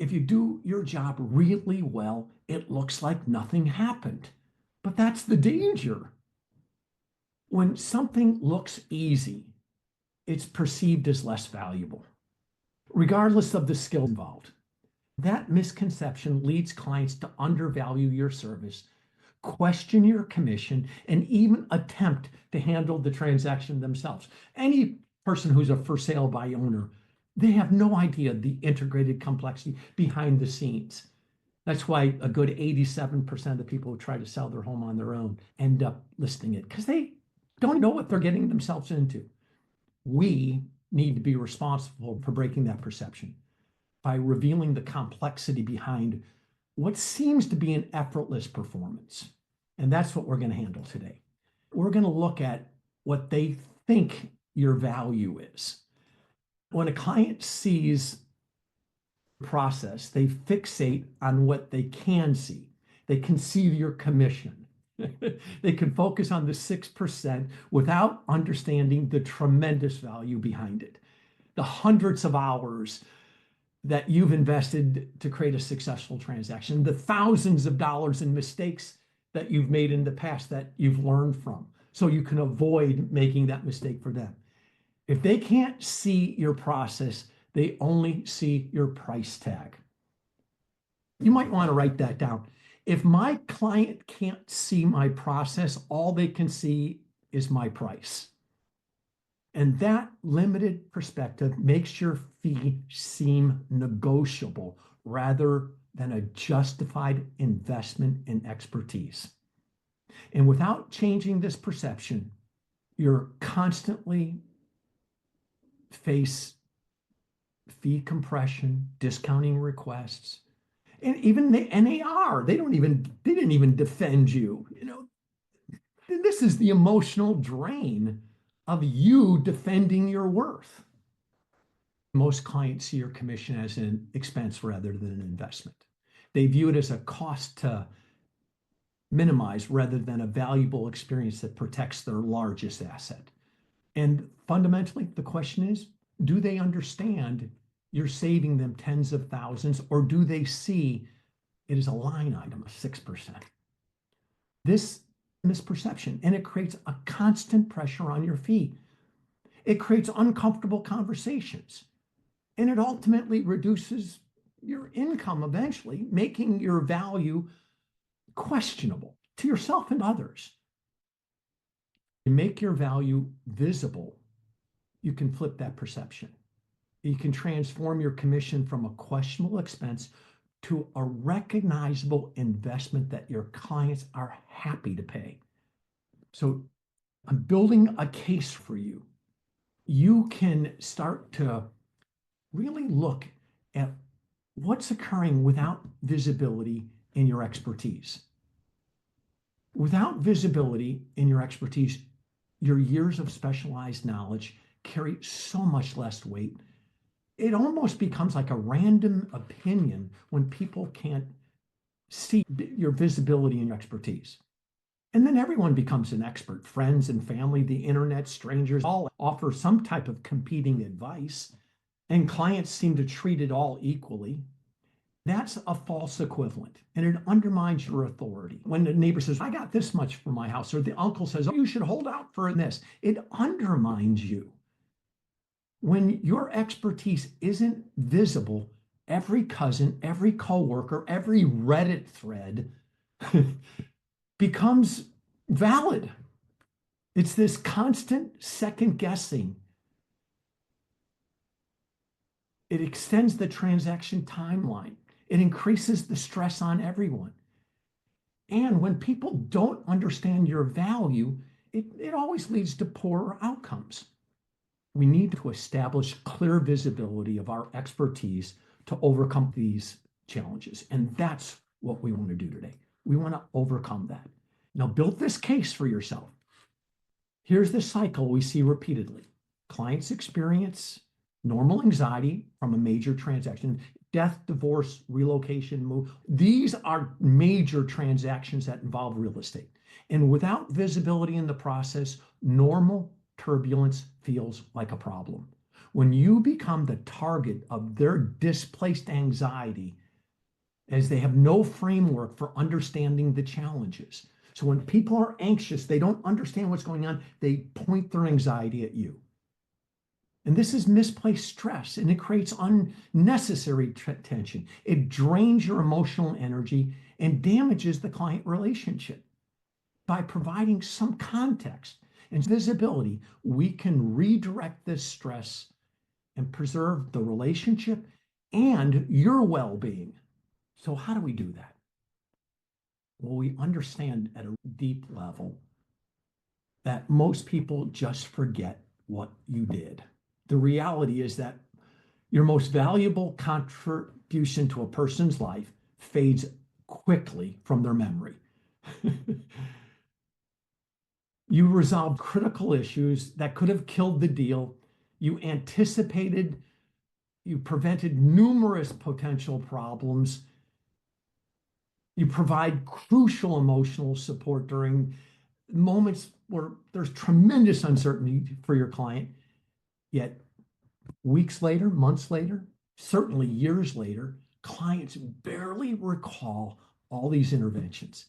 If you do your job really well, it looks like nothing happened. But that's the danger. When something looks easy, it's perceived as less valuable, regardless of the skill involved. That misconception leads clients to undervalue your service, question your commission, and even attempt to handle the transaction themselves. Any person who's a for sale by owner, they have no idea the integrated complexity behind the scenes. That's why a good 87% of people who try to sell their home on their own end up listing it because they don't know what they're getting themselves into. We need to be responsible for breaking that perception by revealing the complexity behind what seems to be an effortless performance. And that's what we're going to handle today. We're going to look at what they think your value is. When a client sees the process, they fixate on what they can see. They can see your commission. They can focus on the 6% without understanding the tremendous value behind it, the hundreds of hours that you've invested to create a successful transaction, the thousands of dollars in mistakes that you've made in the past that you've learned from, so you can avoid making that mistake for them. If they can't see your process, they only see your price tag. You might want to write that down. If my client can't see my process, all they can see is my price. And that limited perspective makes your fee seem negotiable rather than a justified investment in expertise. And without changing this perception, you're constantly face fee compression, discounting requests, and even the NAR. They didn't even defend you. This is the emotional drain of you defending your worth. Most clients see your commission as an expense rather than an investment. They view it as a cost to minimize rather than a valuable experience that protects their largest asset. And fundamentally, the question is, do they understand you're saving them tens of thousands, or do they see it as a line item of 6%? This misperception, and it creates a constant pressure on your fee. It creates uncomfortable conversations, and it ultimately reduces your income eventually, making your value questionable to yourself and others. You make your value visible, you can flip that perception. You can transform your commission from a questionable expense to a recognizable investment that your clients are happy to pay. So I'm building a case for you. You can start to really look at what's occurring without visibility in your expertise. Without visibility in your expertise, your years of specialized knowledge carry so much less weight. It almost becomes like a random opinion when people can't see your visibility and your expertise. And then everyone becomes an expert. Friends and family, the internet, strangers, all offer some type of competing advice, and clients seem to treat it all equally. That's a false equivalent, and it undermines your authority. When the neighbor says, I got this much for my house, or the uncle says, oh, you should hold out for this, it undermines you. When your expertise isn't visible, every cousin, every coworker, every Reddit thread becomes valid. It's this constant second guessing. It extends the transaction timeline. It increases the stress on everyone. And when people don't understand your value, it always leads to poorer outcomes. We need to establish clear visibility of our expertise to overcome these challenges. And that's what we want to do today. We want to overcome that. Now, build this case for yourself. Here's the cycle we see repeatedly. Clients experience normal anxiety from a major transaction, death, divorce, relocation, move. These are major transactions that involve real estate. And without visibility in the process, normal turbulence feels like a problem. When you become the target of their displaced anxiety, as they have no framework for understanding the challenges. So when people are anxious, they don't understand what's going on, they point their anxiety at you. And this is misplaced stress, and it creates unnecessary tension. It drains your emotional energy and damages the client relationship. By providing some context and visibility, we can redirect this stress and preserve the relationship and your well being. So, how do we do that? Well, we understand at a deep level that most people just forget what you did. The reality is that your most valuable contribution to a person's life fades quickly from their memory. You resolved critical issues that could have killed the deal. You anticipated, you prevented numerous potential problems. You provide crucial emotional support during moments where there's tremendous uncertainty for your client. Yet, weeks later, months later, certainly years later, clients barely recall all these interventions.